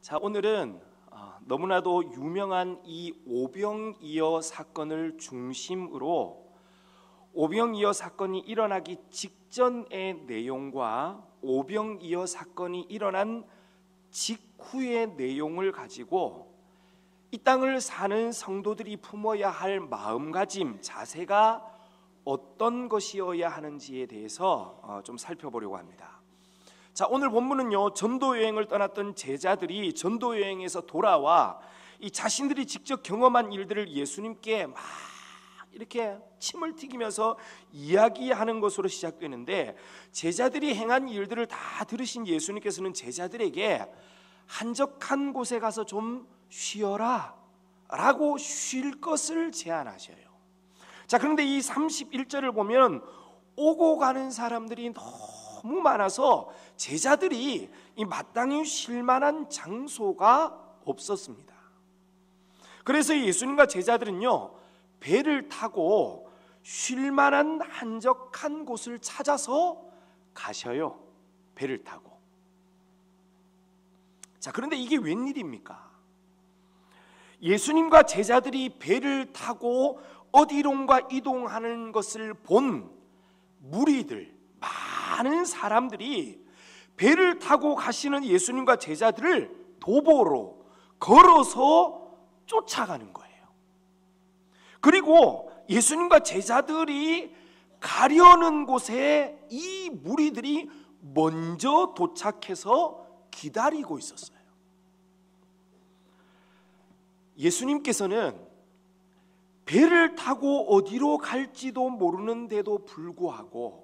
자, 오늘은 너무나도 유명한 이 오병이어 사건을 중심으로 오병이어 사건이 일어나기 직전의 내용과 오병이어 사건이 일어난 직후의 내용을 가지고 이 땅을 사는 성도들이 품어야 할 마음가짐, 자세가 어떤 것이어야 하는지에 대해서 좀 살펴보려고 합니다. 자, 오늘 본문은요, 전도여행을 떠났던 제자들이 전도여행에서 돌아와 이 자신들이 직접 경험한 일들을 예수님께 막 이렇게 침을 튀기면서 이야기하는 것으로 시작되는데, 제자들이 행한 일들을 다 들으신 예수님께서는 제자들에게 한적한 곳에 가서 좀 쉬어라 라고 쉴 것을 제안하셔요. 자, 그런데 이 31절을 보면 오고 가는 사람들이 너무 많아서 제자들이 이 마땅히 쉴 만한 장소가 없었습니다. 그래서 예수님과 제자들은요, 배를 타고 쉴 만한 한적한 곳을 찾아서 가셔요. 배를 타고. 자, 그런데 이게 웬일입니까? 예수님과 제자들이 배를 타고 어디론가 이동하는 것을 본 무리들, 많은 사람들이 배를 타고 가시는 예수님과 제자들을 도보로 걸어서 쫓아가는 거예요. 그리고 예수님과 제자들이 가려는 곳에 이 무리들이 먼저 도착해서 기다리고 있었어요. 예수님께서는 배를 타고 어디로 갈지도 모르는데도 불구하고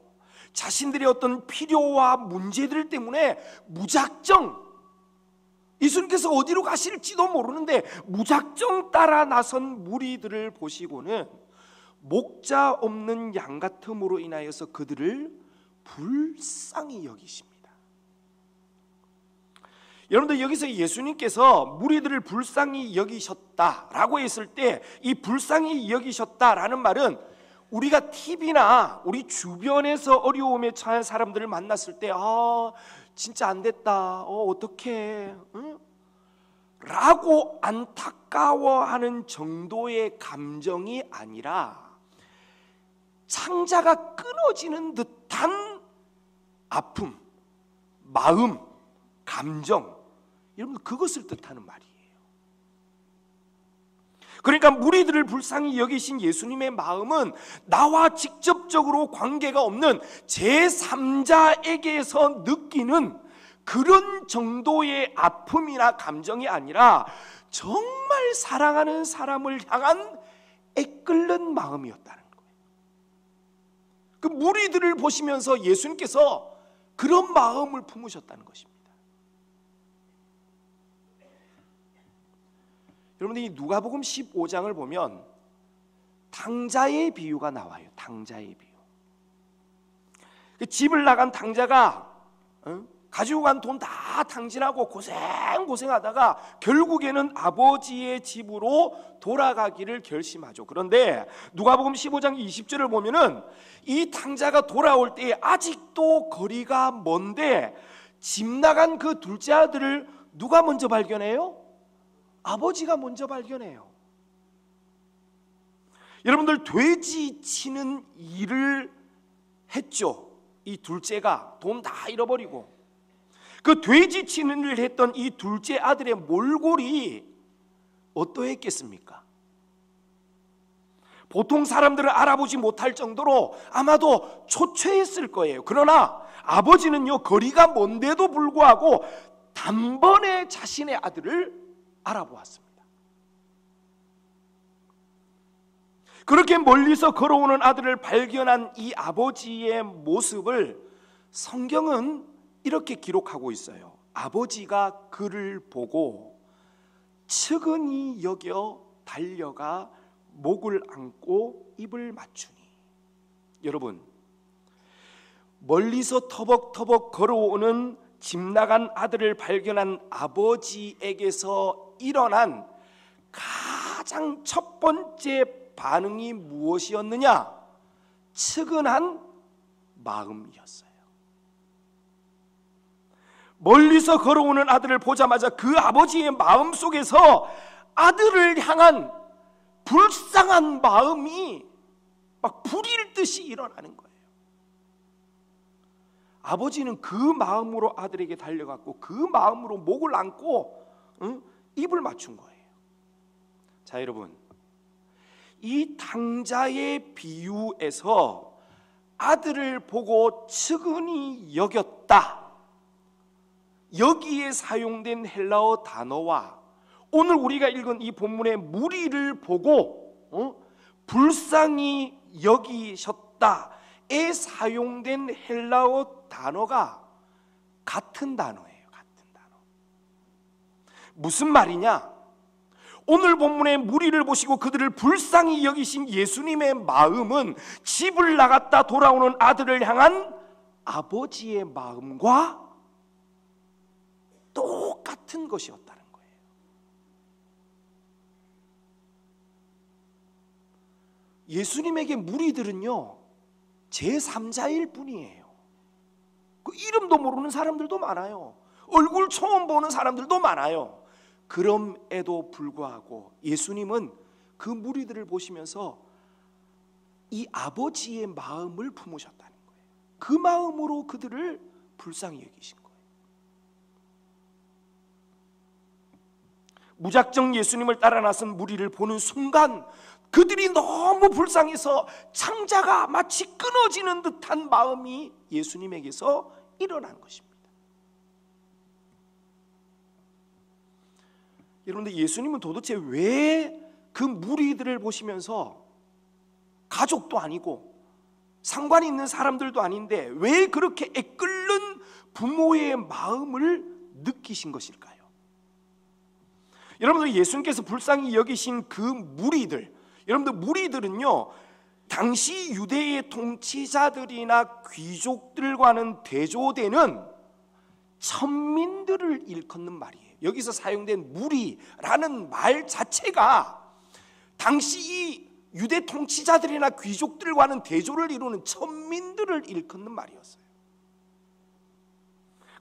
자신들의 어떤 필요와 문제들 때문에 무작정, 예수님께서 어디로 가실지도 모르는데 무작정 따라 나선 무리들을 보시고는 목자 없는 양 같음으로 인하여서 그들을 불쌍히 여기십니다. 여러분들, 여기서 예수님께서 무리들을 불쌍히 여기셨다라고 했을 때 이 불쌍히 여기셨다라는 말은 우리가 TV나 우리 주변에서 어려움에 처한 사람들을 만났을 때 진짜 안 됐다, 어떡해, 응? 라고 안타까워하는 정도의 감정이 아니라 창자가 끊어지는 듯한 아픔, 마음, 감정, 여러분, 그것을 뜻하는 말이에요. 그러니까 무리들을 불쌍히 여기신 예수님의 마음은 나와 직접적으로 관계가 없는 제3자에게서 느끼는 그런 정도의 아픔이나 감정이 아니라 정말 사랑하는 사람을 향한 애끓는 마음이었다는 거예요. 그 무리들을 보시면서 예수님께서 그런 마음을 품으셨다는 것입니다. 여러분들, 이 누가복음 15장을 보면 당자의 비유가 나와요. 당자의 비유. 그 집을 나간 당자가 가지고 간 돈 다 탕진하고 고생하다가 결국에는 아버지의 집으로 돌아가기를 결심하죠. 그런데 누가복음 15장 20절을 보면은 이 당자가 돌아올 때 아직도 거리가 먼데 집 나간 그 둘째 아들을 누가 먼저 발견해요? 아버지가 먼저 발견해요. 여러분들, 돼지 치는 일을 했죠. 이 둘째가 돈 다 잃어버리고 그 돼지 치는 일을 했던 이 둘째 아들의 몰골이 어떠했겠습니까? 보통 사람들은 알아보지 못할 정도로 아마도 초췌했을 거예요. 그러나 아버지는요, 거리가 먼데도 불구하고 단번에 자신의 아들을 알아보았습니다. 그렇게 멀리서 걸어오는 아들을 발견한 이 아버지의 모습을 성경은 이렇게 기록하고 있어요. 아버지가 그를 보고 측은히 여겨 달려가 목을 안고 입을 맞추니. 여러분, 멀리서 터벅터벅 걸어오는 집 나간 아들을 발견한 아버지에게서 일어난 가장 첫 번째 반응이 무엇이었느냐? 측은한 마음이었어요. 멀리서 걸어오는 아들을 보자마자 그 아버지의 마음속에서 아들을 향한 불쌍한 마음이 막 불일 듯이 일어나는 거예요. 아버지는 그 마음으로 아들에게 달려갔고 그 마음으로 목을 안고 입을 맞춘 거예요. 자, 여러분, 이 탕자의 비유에서 아들을 보고 측은히 여겼다, 여기에 사용된 헬라어 단어와 오늘 우리가 읽은 이 본문의 무리를 보고 불쌍히 여기셨다에 사용된 헬라어 단어가 같은 단어예요. 같은 단어. 무슨 말이냐? 오늘 본문의 무리를 보시고 그들을 불쌍히 여기신 예수님의 마음은 집을 나갔다 돌아오는 아들을 향한 아버지의 마음과 똑같은 것이었다는 거예요. 예수님에게 무리들은요, 제3자일 뿐이에요. 그 이름도 모르는 사람들도 많아요. 얼굴 처음 보는 사람들도 많아요. 그럼에도 불구하고 예수님은 그 무리들을 보시면서 이 아버지의 마음을 품으셨다는 거예요. 그 마음으로 그들을 불쌍히 여기신 거예요. 무작정 예수님을 따라 나선 무리를 보는 순간 그들이 너무 불쌍해서 창자가 마치 끊어지는 듯한 마음이 예수님에게서 일어난 것입니다. 여러분들, 예수님은 도대체 왜 그 무리들을 보시면서 가족도 아니고 상관이 있는 사람들도 아닌데 왜 그렇게 애끓는 부모의 마음을 느끼신 것일까요? 여러분들, 예수님께서 불쌍히 여기신 그 무리들, 여러분들, 무리들은요, 당시 유대의 통치자들이나 귀족들과는 대조되는 천민들을 일컫는 말이에요. 여기서 사용된 무리라는 말 자체가 당시 이 유대 통치자들이나 귀족들과는 대조를 이루는 천민들을 일컫는 말이었어요.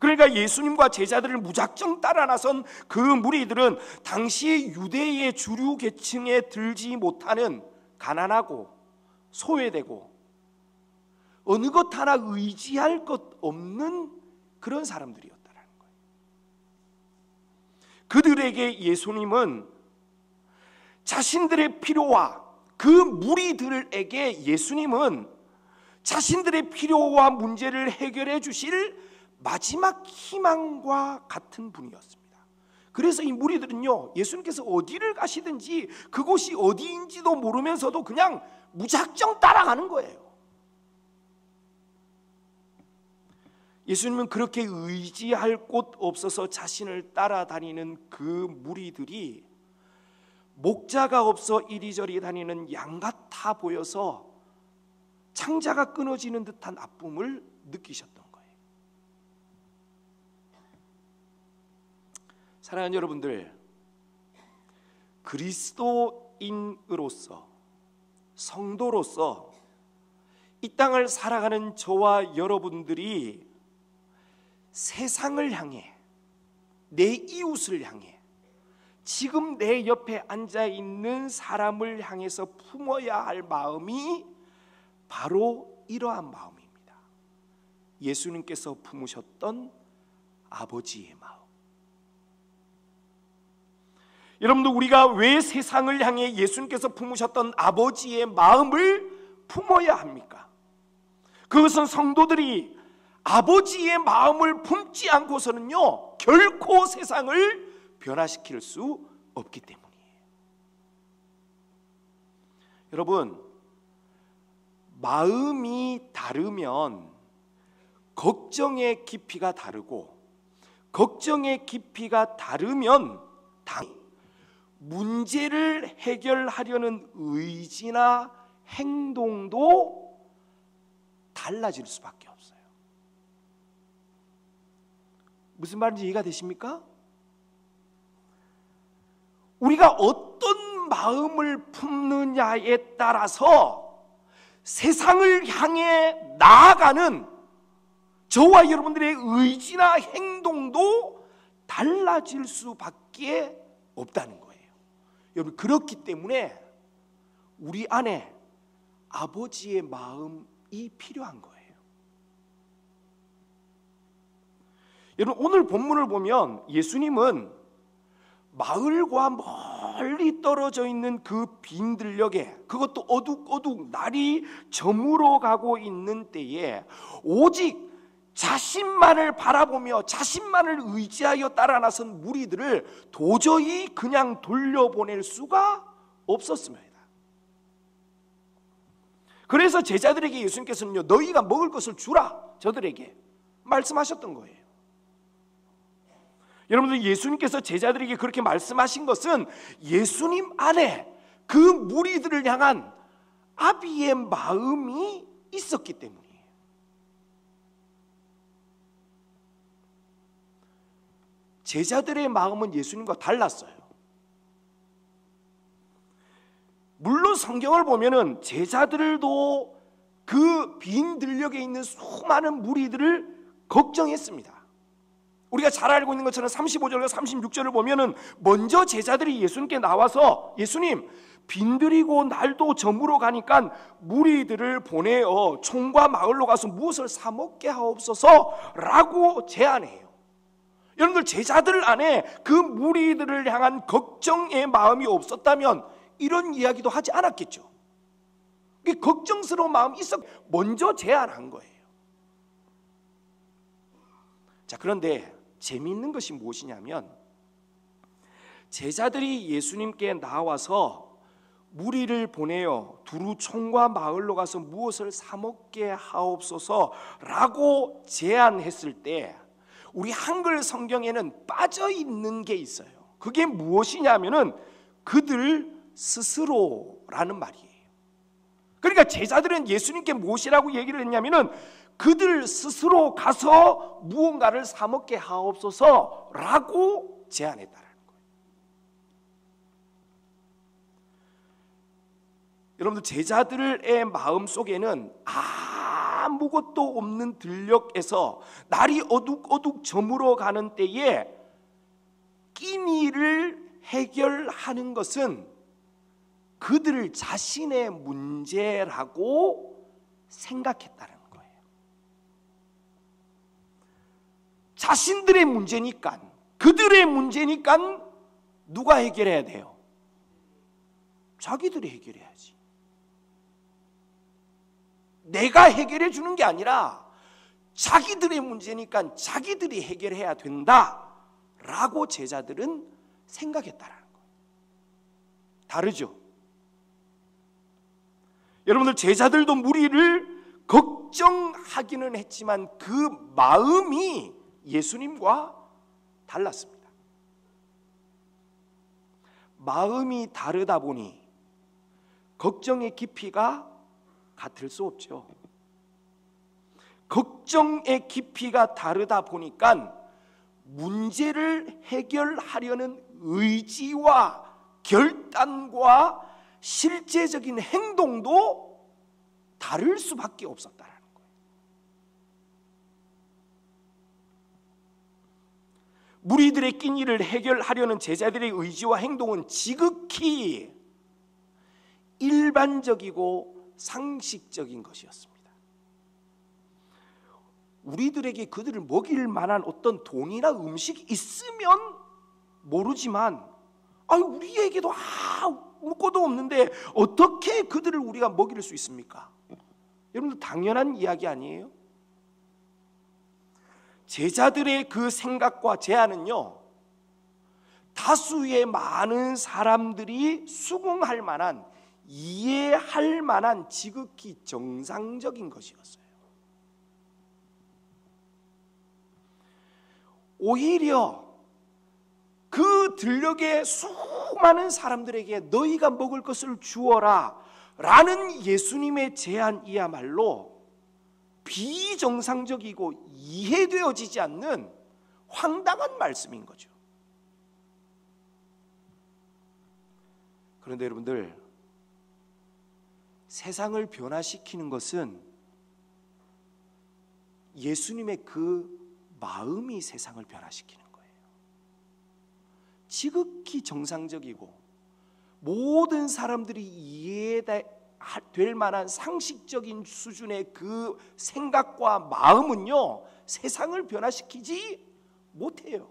그러니까 예수님과 제자들을 무작정 따라 나선 그 무리들은 당시 유대의 주류 계층에 들지 못하는 가난하고 소외되고 어느 것 하나 의지할 것 없는 그런 사람들이었다는 거예요. 그들에게 예수님은 자신들의 필요와 그 무리들에게 예수님은 자신들의 필요와 문제를 해결해 주실 마지막 희망과 같은 분이었습니다. 그래서 이 무리들은요, 예수님께서 어디를 가시든지 그곳이 어디인지도 모르면서도 그냥 무작정 따라가는 거예요. 예수님은 그렇게 의지할 곳 없어서 자신을 따라다니는 그 무리들이 목자가 없어 이리저리 다니는 양 같아 보여서 창자가 끊어지는 듯한 아픔을 느끼셨던 거예요. 사랑하는 여러분들, 그리스도인으로서, 성도로서 이 땅을 살아가는 저와 여러분들이 세상을 향해, 내 이웃을 향해, 지금 내 옆에 앉아있는 사람을 향해서 품어야 할 마음이 바로 이러한 마음입니다. 예수님께서 품으셨던 아버지의 마음. 여러분들, 우리가 왜 세상을 향해 예수님께서 품으셨던 아버지의 마음을 품어야 합니까? 그것은 성도들이 아버지의 마음을 품지 않고서는요, 결코 세상을 변화시킬 수 없기 때문이에요. 여러분, 마음이 다르면 걱정의 깊이가 다르고, 걱정의 깊이가 다르면 문제를 해결하려는 의지나 행동도 달라질 수밖에 없어요. 무슨 말인지 이해가 되십니까? 우리가 어떤 마음을 품느냐에 따라서 세상을 향해 나아가는 저와 여러분들의 의지나 행동도 달라질 수밖에 없다는 거예요. 여러분, 그렇기 때문에 우리 안에 아버지의 마음이 필요한 거예요. 여러분, 오늘 본문을 보면 예수님은 마을과 멀리 떨어져 있는 그 빈 들녘에, 그것도 어둑어둑 날이 저물어 가고 있는 때에 오직 자신만을 바라보며 자신만을 의지하여 따라 나선 무리들을 도저히 그냥 돌려보낼 수가 없었습니다. 그래서 제자들에게 예수님께서는요, 너희가 먹을 것을 주라, 저들에게 말씀하셨던 거예요. 여러분들, 예수님께서 제자들에게 그렇게 말씀하신 것은 예수님 안에 그 무리들을 향한 아비의 마음이 있었기 때문이에요. 제자들의 마음은 예수님과 달랐어요. 물론 성경을 보면은 제자들도 그 빈 들녘에 있는 수많은 무리들을 걱정했습니다. 우리가 잘 알고 있는 것처럼 35절과 36절을 보면은 먼저 제자들이 예수님께 나와서 예수님, 빈들이고 날도 저물어 가니까 무리들을 보내어 촌과 마을로 가서 무엇을 사 먹게 하옵소서 라고 제안해요. 여러분들, 제자들 안에 그 무리들을 향한 걱정의 마음이 없었다면 이런 이야기도 하지 않았겠죠. 걱정스러운 마음이 있어 먼저 제안한 거예요. 자, 그런데 재미있는 것이 무엇이냐면 제자들이 예수님께 나와서 무리를 보내어 두루 촌과 마을로 가서 무엇을 사 먹게 하옵소서라고 제안했을 때 우리 한글 성경에는 빠져 있는 게 있어요. 그게 무엇이냐면은 그들 스스로라는 말이에요. 그러니까 제자들은 예수님께 무엇이라고 얘기를 했냐면은 그들 스스로 가서 무언가를 사 먹게 하옵소서라고 제안했다라는 거예요. 여러분들, 제자들의 마음 속에는 아무것도 없는 들녘에서 날이 어둑어둑 저물어 가는 때에 끼니를 해결하는 것은 그들 자신의 문제라고 생각했다는 거예요. 자신들의 문제니까, 그들의 문제니까 누가 해결해야 돼요? 자기들이 해결해야지. 내가 해결해 주는 게 아니라 자기들의 문제니까 자기들이 해결해야 된다라고 제자들은 생각했다라는 거예요. 다르죠? 여러분들, 제자들도 무리를 걱정하기는 했지만 그 마음이 예수님과 달랐습니다. 마음이 다르다 보니 걱정의 깊이가 같을 수 없죠. 걱정의 깊이가 다르다 보니까 문제를 해결하려는 의지와 결단과 실제적인 행동도 다를 수밖에 없었다는 거예요. 무리들의 끼니를 해결하려는 제자들의 의지와 행동은 지극히 일반적이고 상식적인 것이었습니다. 우리들에게 그들을 먹일 만한 어떤 돈이나 음식이 있으면 모르지만 우리에게도 아무것도 없는데 어떻게 그들을 우리가 먹일 수 있습니까? 여러분들, 당연한 이야기 아니에요? 제자들의 그 생각과 제안은요, 다수의 많은 사람들이 수긍할 만한, 이해할 만한 지극히 정상적인 것이었어요. 오히려 그 들녘의 수많은 사람들에게 너희가 먹을 것을 주어라 라는 예수님의 제안이야말로 비정상적이고 이해되어지지 않는 황당한 말씀인 거죠. 그런데 여러분들, 세상을 변화시키는 것은 예수님의 그 마음이 세상을 변화시키는 거예요. 지극히 정상적이고 모든 사람들이 이해될 만한 상식적인 수준의 그 생각과 마음은요, 세상을 변화시키지 못해요.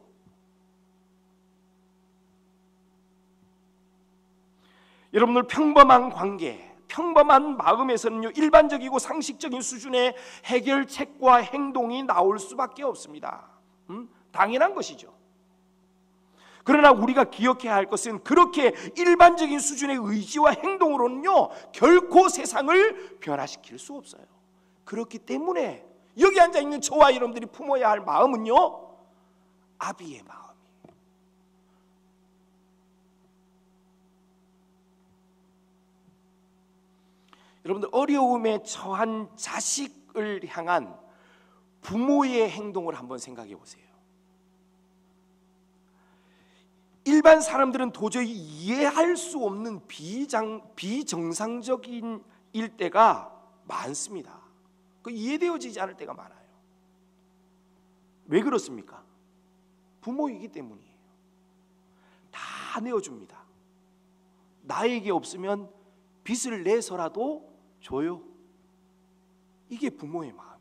여러분들, 평범한 관계, 평범한 마음에서는요, 일반적이고 상식적인 수준의 해결책과 행동이 나올 수밖에 없습니다. 당연한 것이죠. 그러나 우리가 기억해야 할 것은 그렇게 일반적인 수준의 의지와 행동으로는요, 결코 세상을 변화시킬 수 없어요. 그렇기 때문에 여기 앉아있는 저와 여러분들이 품어야 할 마음은요, 아비의 마음이에요. 여러분들, 어려움에 처한 자식을 향한 부모의 행동을 한번 생각해 보세요. 일반 사람들은 도저히 이해할 수 없는 비정상적인 일때가 많습니다. 그 이해되어지지 않을 때가 많아요. 왜 그렇습니까? 부모이기 때문이에요. 다 내어줍니다. 나에게 없으면 빚을 내서라도 줘요. 이게 부모의 마음이에요.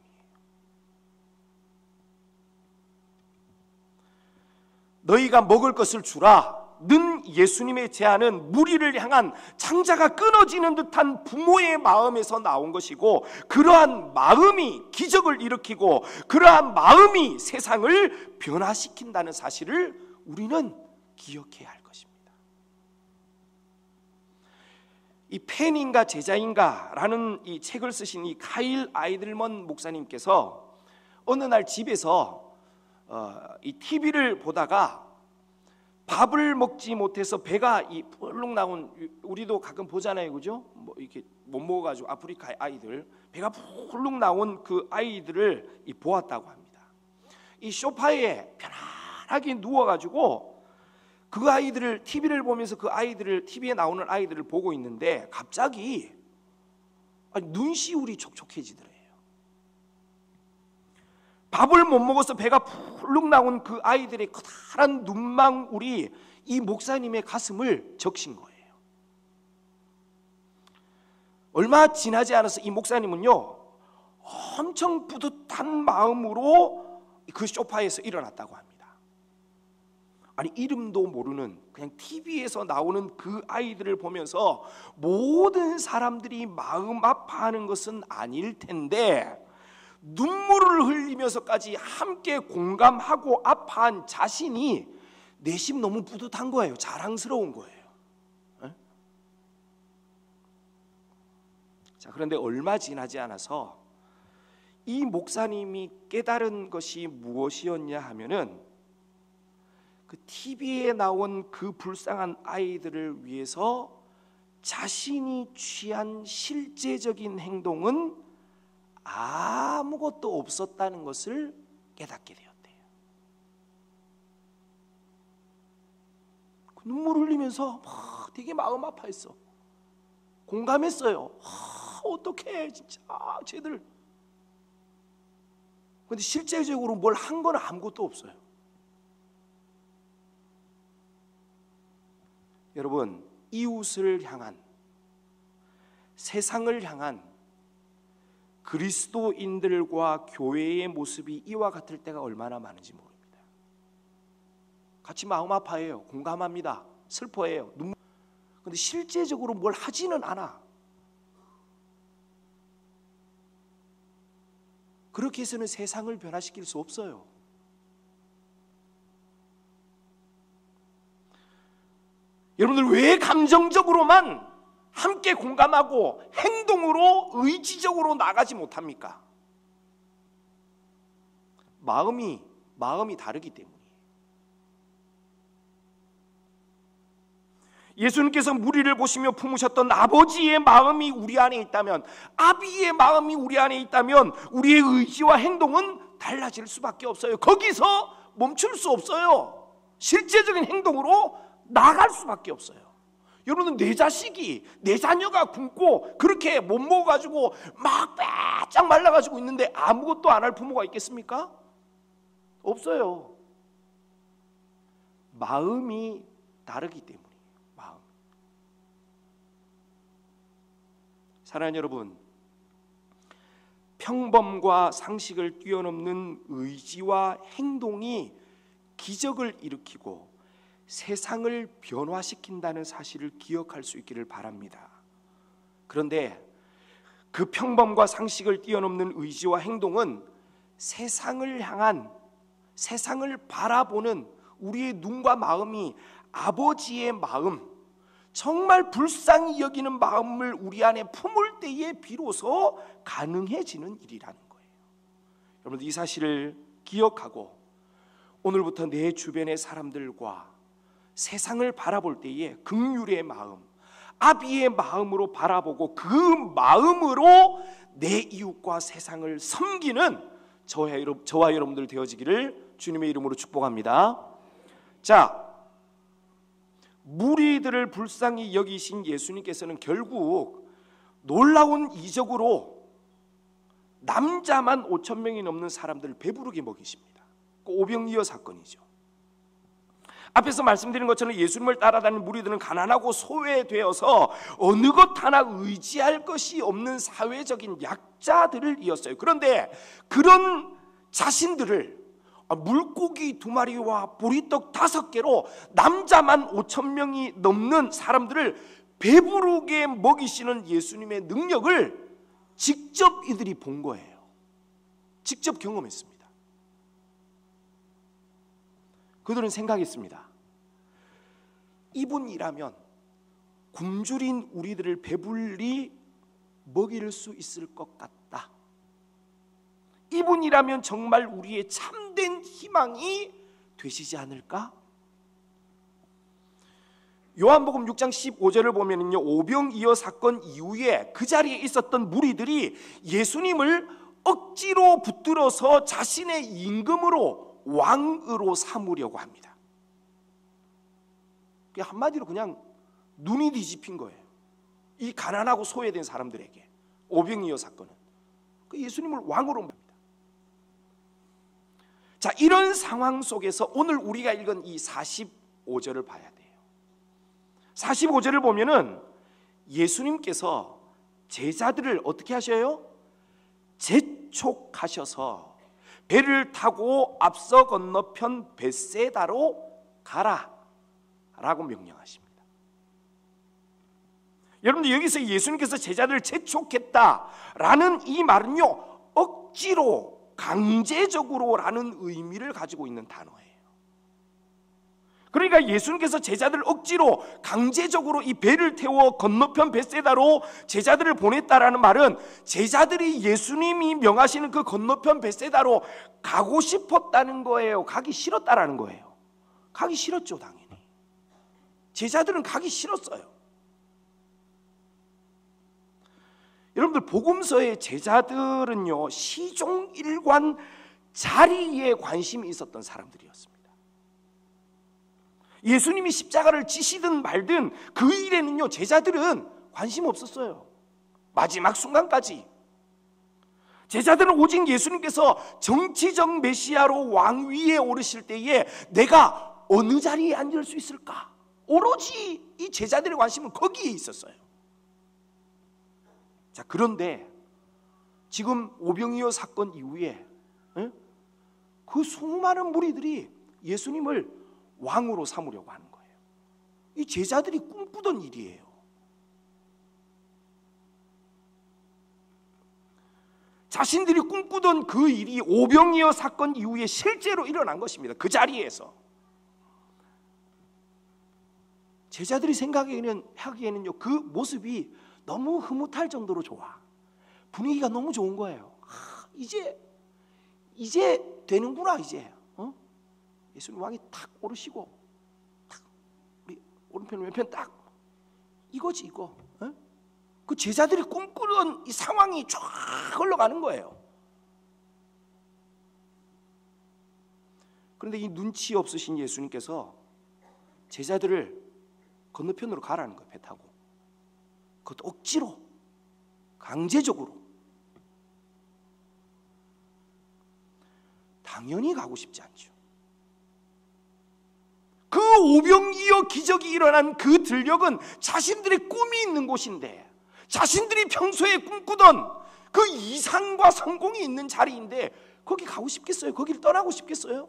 너희가 먹을 것을 주라 는 예수님의 제안은 무리를 향한 창자가 끊어지는 듯한 부모의 마음에서 나온 것이고, 그러한 마음이 기적을 일으키고 그러한 마음이 세상을 변화시킨다는 사실을 우리는 기억해야 할 것입니다. 이 팬인가 제자인가라는 이 책을 쓰신 이 카일 아이들먼 목사님께서 어느 날 집에서 이 TV를 보다가 밥을 먹지 못해서 배가 이 뿔룩 나온, 우리도 가끔 보잖아요, 그죠? 뭐 이렇게 못 먹어가지고 아프리카의 아이들, 배가 뿔룩 나온 그 아이들을 보았다고 합니다. 이 소파에 편안하게 누워가지고 그 아이들을, TV를 보면서 그 아이들을, TV에 나오는 아이들을 보고 있는데 갑자기 눈시울이 촉촉해지더래요. 밥을 못 먹어서 배가 풀룩 나온 그 아이들의 커다란 눈망울이 이 목사님의 가슴을 적신 거예요. 얼마 지나지 않아서 이 목사님은요, 엄청 뿌듯한 마음으로 그 소파에서 일어났다고 합니다. 아니, 이름도 모르는 그냥 TV에서 나오는 그 아이들을 보면서 모든 사람들이 마음 아파하는 것은 아닐 텐데 눈물을 흘리면서까지 함께 공감하고 아파한 자신이 내심 너무 뿌듯한 거예요. 자랑스러운 거예요. 에? 자, 그런데 얼마 지나지 않아서 이 목사님이 깨달은 것이 무엇이었냐 하면은, 그 TV에 나온 그 불쌍한 아이들을 위해서 자신이 취한 실제적인 행동은 아무것도 없었다는 것을 깨닫게 되었대요. 눈물 흘리면서 막 되게 마음 아파했어. 공감했어요. 어떡해 진짜 쟤들. 그런데 실제적으로 뭘 한 건 아무것도 없어요. 여러분, 이웃을 향한, 세상을 향한 그리스도인들과 교회의 모습이 이와 같을 때가 얼마나 많은지 모릅니다. 같이 마음 아파해요. 공감합니다. 슬퍼해요. 그런데 실제적으로 뭘 하지는 않아. 그렇게 해서는 세상을 변화시킬 수 없어요. 여러분들, 왜 감정적으로만 함께 공감하고 행동으로 의지적으로 나가지 못합니까? 마음이 다르기 때문이에요. 예수님께서 무리를 보시며 품으셨던 아버지의 마음이 우리 안에 있다면, 아비의 마음이 우리 안에 있다면 우리의 의지와 행동은 달라질 수밖에 없어요. 거기서 멈출 수 없어요. 실제적인 행동으로 나갈 수밖에 없어요. 여러분은 내 자식이, 내 자녀가 굶고 그렇게 못 먹어가지고 막 빼짝 말라가지고 있는데 아무것도 안 할 부모가 있겠습니까? 없어요. 마음이 다르기 때문이에요. 마음. 사랑하는 여러분, 평범과 상식을 뛰어넘는 의지와 행동이 기적을 일으키고 세상을 변화시킨다는 사실을 기억할 수 있기를 바랍니다. 그런데 그 평범과 상식을 뛰어넘는 의지와 행동은 세상을 향한, 세상을 바라보는 우리의 눈과 마음이 아버지의 마음, 정말 불쌍히 여기는 마음을 우리 안에 품을 때에 비로소 가능해지는 일이라는 거예요. 여러분, 이 사실을 기억하고 오늘부터 내 주변의 사람들과 세상을 바라볼 때에 긍휼의 마음, 아비의 마음으로 바라보고 그 마음으로 내 이웃과 세상을 섬기는 저와 여러분들 되어지기를 주님의 이름으로 축복합니다. 자, 무리들을 불쌍히 여기신 예수님께서는 결국 놀라운 이적으로 남자만 5,000명이 넘는 사람들을 배부르게 먹이십니다. 그 오병이어 사건이죠. 앞에서 말씀드린 것처럼 예수님을 따라다니는 무리들은 가난하고 소외되어서 어느 것 하나 의지할 것이 없는 사회적인 약자들을 이었어요. 그런데 그런 자신들을 물고기 2마리와 보리떡 5개로 남자만 5,000명이 넘는 사람들을 배부르게 먹이시는 예수님의 능력을 직접 이들이 본 거예요. 직접 경험했습니다. 그들은 생각했습니다. 이분이라면 굶주린 우리들을 배불리 먹일 수 있을 것 같다. 이분이라면 정말 우리의 참된 희망이 되시지 않을까? 요한복음 6장 15절을 보면요, 오병이어 사건 이후에 그 자리에 있었던 무리들이 예수님을 억지로 붙들어서 자신의 임금으로, 왕으로 삼으려고 합니다. 한마디로 그냥 눈이 뒤집힌 거예요. 이 가난하고 소외된 사람들에게 오병이어 사건은 예수님을 왕으로 합니다. 자, 이런 상황 속에서 오늘 우리가 읽은 이 45절을 봐야 돼요. 45절을 보면은 예수님께서 제자들을 어떻게 하셔요? 재촉하셔서 배를 타고 앞서 건너편 벳세다로 가라 라고 명령하십니다. 여러분들, 여기서 예수님께서 제자들을 재촉했다라는 이 말은요, 억지로, 강제적으로라는 의미를 가지고 있는 단어예요. 그러니까 예수님께서 제자들을 억지로, 강제적으로 이 배를 태워 건너편 벳세다로 제자들을 보냈다라는 말은 제자들이 예수님이 명하시는 그 건너편 벳세다로 가고 싶었다는 거예요? 가기 싫었다라는 거예요? 가기 싫었죠, 당연히. 제자들은 가기 싫었어요. 여러분들, 복음서의 제자들은요, 시종일관 자리에 관심이 있었던 사람들이었습니다. 예수님이 십자가를 지시든 말든 그 일에는요, 제자들은 관심 없었어요. 마지막 순간까지. 제자들은 오직 예수님께서 정치적 메시아로 왕위에 오르실 때에 내가 어느 자리에 앉을 수 있을까? 오로지 이 제자들의 관심은 거기에 있었어요. 자, 그런데 지금 오병이어 사건 이후에 그 수많은 무리들이 예수님을 왕으로 삼으려고 하는 거예요. 이 제자들이 꿈꾸던 일이에요. 자신들이 꿈꾸던 그 일이 오병이어 사건 이후에 실제로 일어난 것입니다. 그 자리에서 제자들이 생각하기에는요, 그 모습이 너무 흐뭇할 정도로 좋아. 분위기가 너무 좋은 거예요. 이제 되는구나. 이제 예수님 왕이 탁 오르시고 탁 우리 오른편 왼편 딱 이거지 이거. 그 제자들이 꿈꾸는 이 상황이 쫙 흘러가는 거예요. 그런데 이 눈치 없으신 예수님께서 제자들을 건너편으로 가라는 거예요. 배 타고. 그것도 억지로, 강제적으로. 당연히 가고 싶지 않죠. 그 오병이어 기적이 일어난 그 들녘은 자신들의 꿈이 있는 곳인데, 자신들이 평소에 꿈꾸던 그 이상과 성공이 있는 자리인데 거기 가고 싶겠어요? 거기를 떠나고 싶겠어요?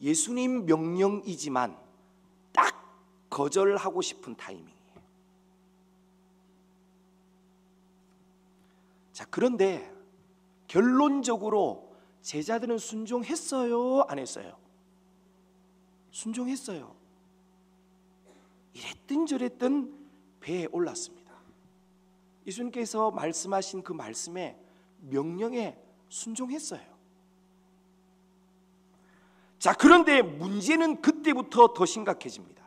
예수님 명령이지만 딱 거절하고 싶은 타이밍이에요. 자, 그런데 결론적으로 제자들은 순종했어요? 안 했어요? 순종했어요. 이랬든 저랬든 배에 올랐습니다. 예수님께서 말씀하신 그 말씀에, 명령에 순종했어요. 자, 그런데 문제는 그때부터 더 심각해집니다.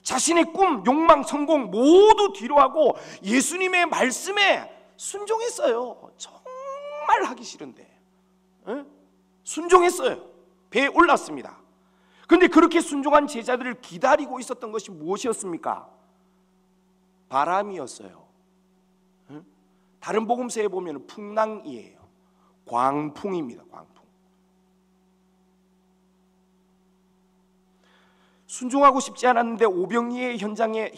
자신의 꿈, 욕망, 성공 모두 뒤로하고 예수님의 말씀에 순종했어요. 정말 하기 싫은데 순종했어요. 배에 올랐습니다. 그런데 그렇게 순종한 제자들을 기다리고 있었던 것이 무엇이었습니까? 바람이었어요. 다른 복음서에 보면 풍랑이에요. 광풍입니다. 광풍. 순종하고 싶지 않았는데 오병이어의 현장에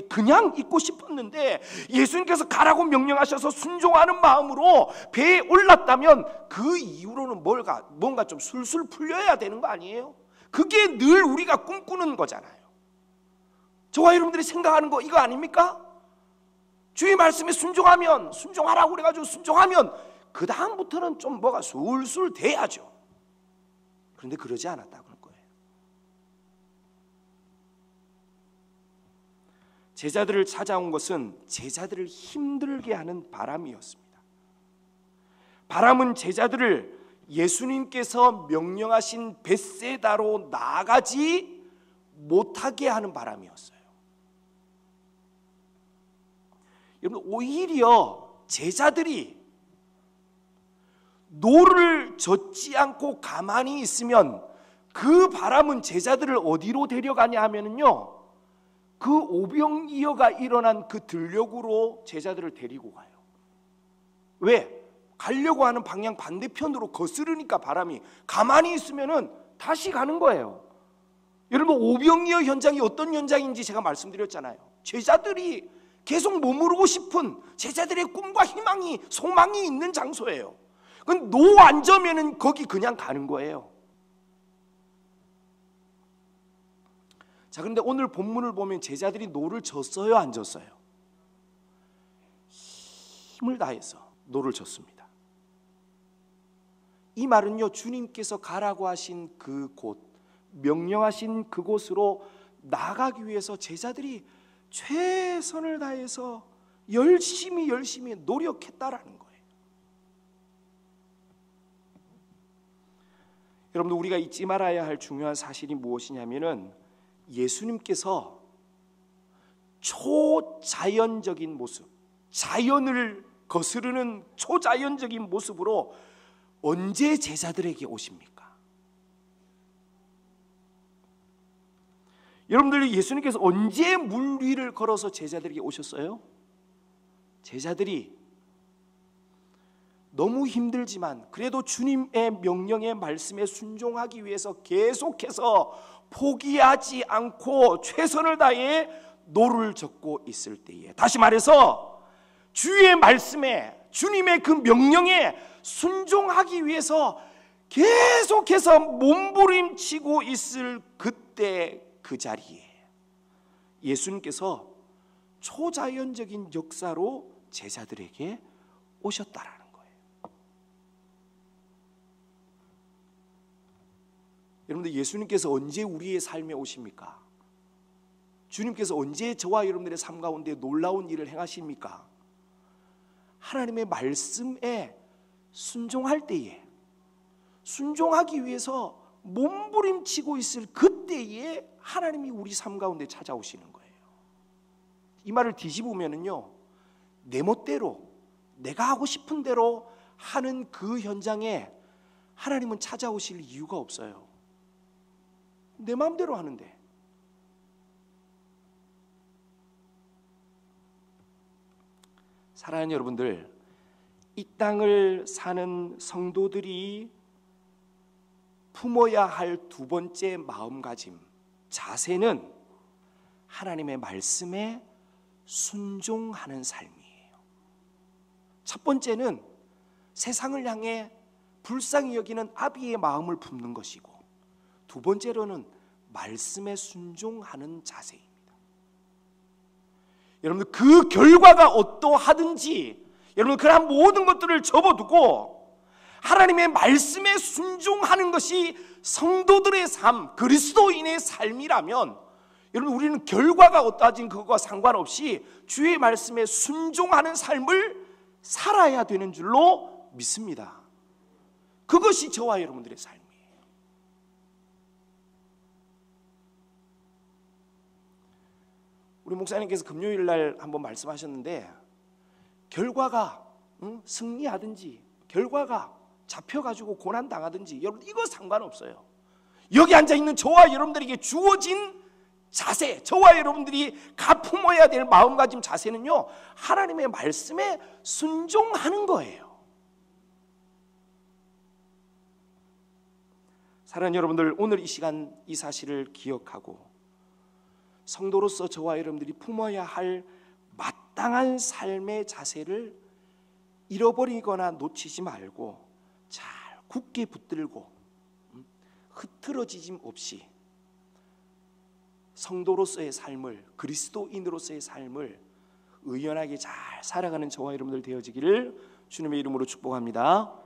그냥 있고 싶었는데 예수님께서 가라고 명령하셔서 순종하는 마음으로 배에 올랐다면 그 이후로는 뭔가 좀 술술 풀려야 되는 거 아니에요? 그게 늘 우리가 꿈꾸는 거잖아요. 저와 여러분들이 생각하는 거 이거 아닙니까? 주의 말씀에 순종하라고 그래가지고 순종하면 그 다음부터는 좀 뭐가 술술 돼야죠. 그런데 그러지 않았다고 하는 거예요. 제자들을 찾아온 것은 제자들을 힘들게 하는 바람이었습니다. 바람은 제자들을 예수님께서 명령하신 벳세다로 나가지 못하게 하는 바람이었어요. 여러분, 오히려 제자들이 노를 젓지 않고 가만히 있으면 그 바람은 제자들을 어디로 데려가냐 하면은요, 그 오병이어가 일어난 그 들녘으로 제자들을 데리고 가요. 왜? 가려고 하는 방향 반대편으로 거스르니까 바람이. 가만히 있으면은 다시 가는 거예요. 여러분, 오병이어 현장이 어떤 현장인지 제가 말씀드렸잖아요. 제자들이 계속 머무르고 싶은, 제자들의 꿈과 희망이, 소망이 있는 장소예요. 그건 노 안 저면은 거기 그냥 가는 거예요. 자, 그런데 오늘 본문을 보면 제자들이 노를 졌어요, 안 졌어요? 힘을 다해서 노를 졌습니다. 이 말은요, 주님께서 가라고 하신 그곳, 명령하신 그곳으로 나가기 위해서 제자들이 최선을 다해서 열심히 노력했다라는 거예요. 여러분들, 우리가 잊지 말아야 할 중요한 사실이 무엇이냐면은 예수님께서 초자연적인 모습, 자연을 거스르는 초자연적인 모습으로 언제 제자들에게 오십니까? 여러분들, 예수님께서 언제 물 위를 걸어서 제자들에게 오셨어요? 제자들이 너무 힘들지만 그래도 주님의 명령의 말씀에 순종하기 위해서 계속해서 포기하지 않고 최선을 다해 노를 젓고 있을 때에, 다시 말해서 주의 말씀에, 주님의 그 명령에 순종하기 위해서 계속해서 몸부림치고 있을 그때, 그 자리에 예수님께서 초자연적인 역사로 제자들에게 오셨다라는 거예요. 여러분들, 예수님께서 언제 우리의 삶에 오십니까? 주님께서 언제 저와 여러분들의 삶 가운데 놀라운 일을 행하십니까? 하나님의 말씀에 순종할 때에, 순종하기 위해서 몸부림치고 있을 그때에 하나님이 우리 삶 가운데 찾아오시는 거예요. 이 말을 뒤집으면은요, 내 멋대로, 내가 하고 싶은 대로 하는 그 현장에 하나님은 찾아오실 이유가 없어요. 내 마음대로 하는데. 사랑하는 여러분들, 이 땅을 사는 성도들이 품어야 할 두 번째 마음가짐, 자세는 하나님의 말씀에 순종하는 삶이에요. 첫 번째는 세상을 향해 불쌍히 여기는 아비의 마음을 품는 것이고, 두 번째로는 말씀에 순종하는 자세입니다. 여러분들, 그 결과가 어떠하든지 여러분 그러한 모든 것들을 접어두고 하나님의 말씀에 순종하는 것이 성도들의 삶, 그리스도인의 삶이라면 여러분, 우리는 결과가 어떠하든 그것과 상관없이 주의 말씀에 순종하는 삶을 살아야 되는 줄로 믿습니다. 그것이 저와 여러분들의 삶이에요. 우리 목사님께서 금요일 날 한번 말씀하셨는데, 결과가 승리하든지 결과가 잡혀가지고 고난당하든지 여러분 이거 상관없어요. 여기 앉아있는 저와 여러분들에게 주어진 자세, 저와 여러분들이 가품어야 될 마음가짐 자세는요, 하나님의 말씀에 순종하는 거예요. 사랑하는 여러분들, 오늘 이 시간 이 사실을 기억하고 성도로서 저와 여러분들이 품어야 할 마땅한 삶의 자세를 잃어버리거나 놓치지 말고 잘 굳게 붙들고 흐트러지짐 없이 성도로서의 삶을, 그리스도인으로서의 삶을 의연하게 잘 살아가는 저와 여러분들 되어지기를 주님의 이름으로 축복합니다.